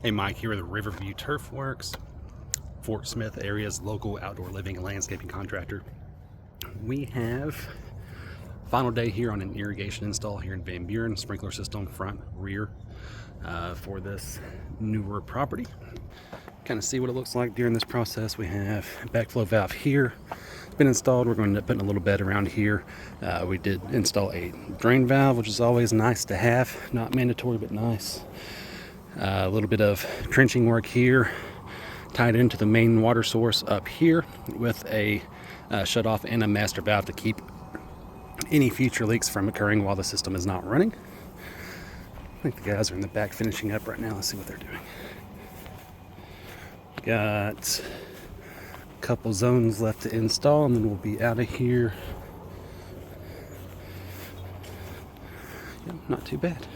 Hey, Mike here with Riverview Turfworks, Fort Smith area's local outdoor living and landscaping contractor. We have final day here on an irrigation install here in Van Buren, sprinkler system front, rear, for this newer property. Kind of see what it looks like during this process. We have backflow valve here. It's been installed. We're going to end up putting a little bed around here. We did install a drain valve, which is always nice to have. Not mandatory, but nice. A little bit of trenching work here, tied into the main water source up here with a shut-off and a master valve to keep any future leaks from occurring while the system is not running. I think the guys are in the back finishing up right now. Let's see what they're doing. Got a couple zones left to install, and then we'll be out of here. Yeah, not too bad.